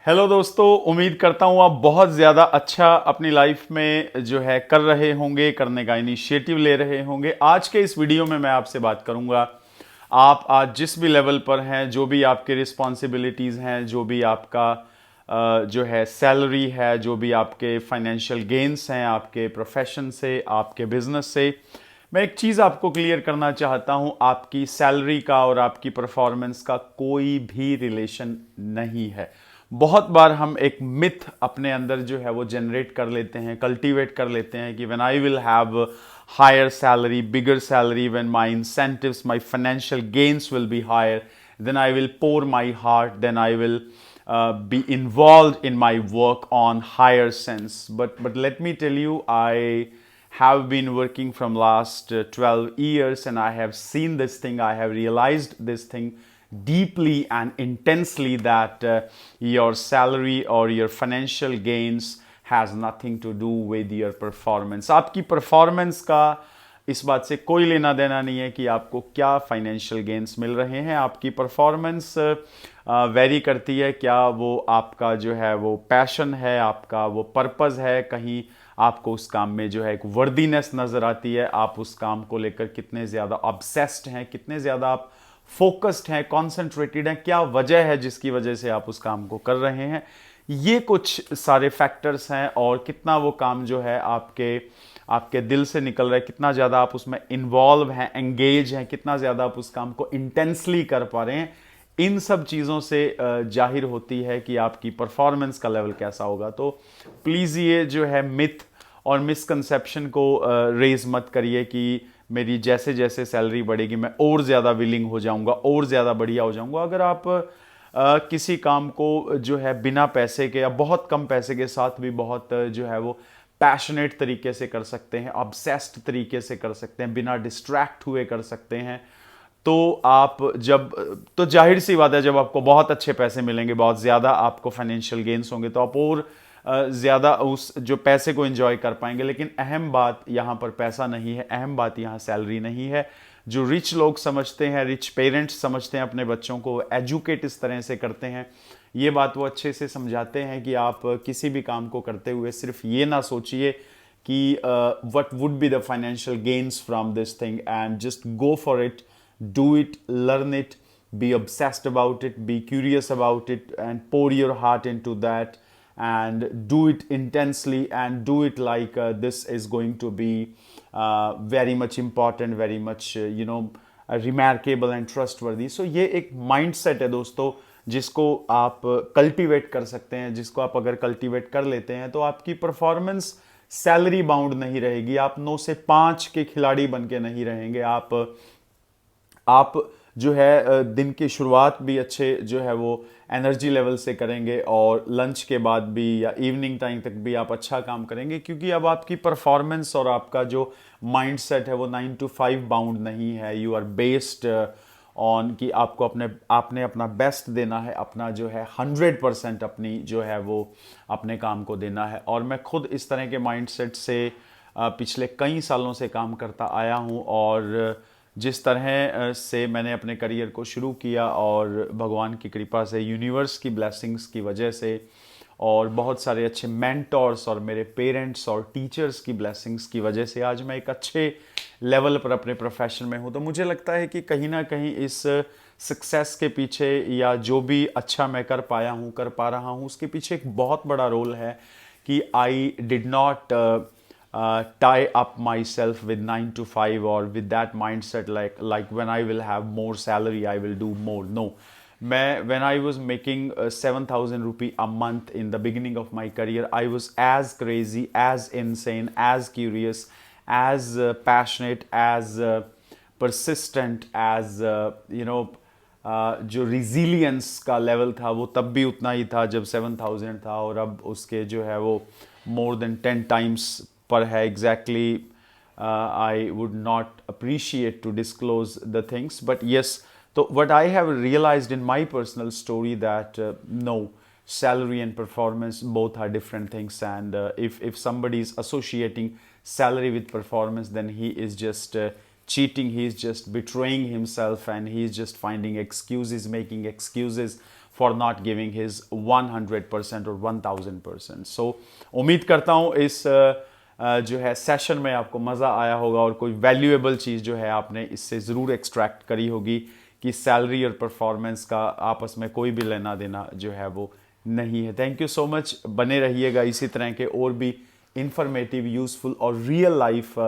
Hello दोस्तों, उम्मीद करता हूँ आप बहुत ज़्यादा अच्छा अपनी लाइफ में जो है कर रहे होंगे, करने का इनिशिएटिव ले रहे होंगे। आज के इस वीडियो में मैं आपसे बात करूँगा, आप आज जिस भी लेवल पर हैं, जो भी आपके रिस्पॉन्सिबिलिटीज़ हैं, जो भी आपका जो है सैलरी है, जो भी आपके फाइनेंशियल गेन्स हैं आपके प्रोफेशन से, आपके बिजनेस से, मैं एक चीज़ आपको क्लियर करना चाहता हूँ। आपकी सैलरी का और आपकी परफॉर्मेंस का कोई भी रिलेशन नहीं है। बहुत बार हम एक मिथ अपने अंदर जो है वो जनरेट कर लेते हैं, कल्टीवेट कर लेते हैं कि when I will have higher salary, bigger salary, when my incentives, my financial gains will be higher, then I will pour my heart, then I will be involved in my work on higher sense. But let me tell you, I have been working from last 12 years and I have seen this thing, I have realized this thing deeply and intensely that your salary or your financial gains has nothing to do with your performance. आपकी performance का इस बात से कोई लेना देना नहीं है कि आपको क्या फाइनेंशियल गेन्स मिल रहे हैं। आपकी परफॉर्मेंस वेरी करती है, क्या वो आपका जो है वो पैशन है, आपका वो पर्पस है, कहीं आपको उस काम में जो है एक वर्दीनेस नज़र आती है, आप उस काम को लेकर कितने ज़्यादा ऑब्सेस्ड हैं, कितने ज़्यादा आप फोकस्ड हैं, कॉन्सेंट्रेटेड हैं, क्या वजह है जिसकी वजह से आप उस काम को कर रहे हैं। ये कुछ सारे फैक्टर्स हैं और कितना वो काम जो है आपके आपके दिल से निकल रहा है, कितना ज़्यादा आप उसमें इन्वॉल्व हैं, एंगेज हैं, कितना ज़्यादा आप उस काम को इंटेंसली कर पा रहे हैं, इन सब चीज़ों से जाहिर होती है कि आपकी परफॉर्मेंस का लेवल कैसा होगा। तो प्लीज़ ये जो है मिथ और मिसकंसेप्शन को रेज मत करिए कि मेरी जैसे जैसे सैलरी बढ़ेगी मैं और ज़्यादा विलिंग हो जाऊंगा, और ज़्यादा बढ़िया हो जाऊंगा। अगर आप किसी काम को जो है बिना पैसे के या बहुत कम पैसे के साथ भी बहुत जो है वो पैशनेट तरीके से कर सकते हैं, ऑब्सेस्ड तरीके से कर सकते हैं, बिना डिस्ट्रैक्ट हुए कर सकते हैं, तो आप जब तो जाहिर सी बात है जब आपको बहुत अच्छे पैसे मिलेंगे, बहुत ज़्यादा आपको फाइनेंशियल गेन्स होंगे, तो आप और ज़्यादा उस जो पैसे को एंजॉय कर पाएंगे। लेकिन अहम बात यहाँ पर पैसा नहीं है, अहम बात यहाँ सैलरी नहीं है। जो रिच लोग समझते हैं, रिच पेरेंट्स समझते हैं अपने बच्चों को, एजुकेट इस तरह से करते हैं, ये बात वो अच्छे से समझाते हैं कि आप किसी भी काम को करते हुए सिर्फ ये ना सोचिए कि what would be the financial gains from this thing, and just go for it, do it, learn it, be obsessed about it, be curious about it, and pour your heart into that, and do it intensely, and do it like this is going to be very much important, very much remarkable and trustworthy. So ये एक mindset है दोस्तों, जिसको आप cultivate कर सकते हैं, जिसको आप अगर कल्टीवेट कर लेते हैं तो आपकी परफॉर्मेंस सैलरी बाउंड नहीं रहेगी। आप 9 से 5 के खिलाड़ी बन के नहीं रहेंगे। आप जो है दिन की शुरुआत भी अच्छे जो है वो एनर्जी लेवल से करेंगे, और लंच के बाद भी या इवनिंग टाइम तक भी आप अच्छा काम करेंगे, क्योंकि अब आपकी परफॉर्मेंस और आपका जो माइंडसेट है वो 9 to 5 बाउंड नहीं है। यू आर बेस्ड ऑन कि आपको आपने अपना बेस्ट देना है, अपना जो है 100% अपनी जो है वो अपने काम को देना है। और मैं खुद इस तरह के माइंडसेट से पिछले कई सालों से काम करता आया हूँ, और जिस तरह से मैंने अपने करियर को शुरू किया, और भगवान की कृपा से, यूनिवर्स की ब्लेसिंग्स की वजह से, और बहुत सारे अच्छे मेंटोर्स और मेरे पेरेंट्स और टीचर्स की ब्लेसिंग्स की वजह से आज मैं एक अच्छे लेवल पर अपने प्रोफेशन में हूँ। तो मुझे लगता है कि कहीं ना कहीं इस सक्सेस के पीछे, या जो भी अच्छा मैं कर पाया हूँ, कर पा रहा हूँ, उसके पीछे एक बहुत बड़ा रोल है कि I did not tie up myself with 9 to 5, or with that mindset like when I will have more salary I will do more. No, when I was making 7,000 rupee a month in the beginning of my career, I was as crazy, as insane, as curious, as passionate, as persistent, as जो resilience का level था वो तब भी उतना ही था जब 7,000 था, और अब उसके जो है वो more than 10 times पर है exactly. I would not appreciate to disclose the things, but yes, so what I have realized in my personal story that no, salary and performance both are different things, and if somebody is associating salary with performance, then he is just cheating, he is just betraying himself, and he is just finding excuses, making excuses for not giving his 100% और 1000%। सो उम्मीद करता हूँ इस जो है session में आपको मज़ा आया होगा और कोई वैल्यूएबल चीज़ जो है आपने इससे ज़रूर एक्सट्रैक्ट करी होगी कि सैलरी और परफॉर्मेंस का आपस में कोई भी लेना देना जो है वो नहीं है। थैंक यू सो मच, बने रहिएगा इसी तरह के और भी इंफॉर्मेटिव, यूज़फुल और रियल लाइफ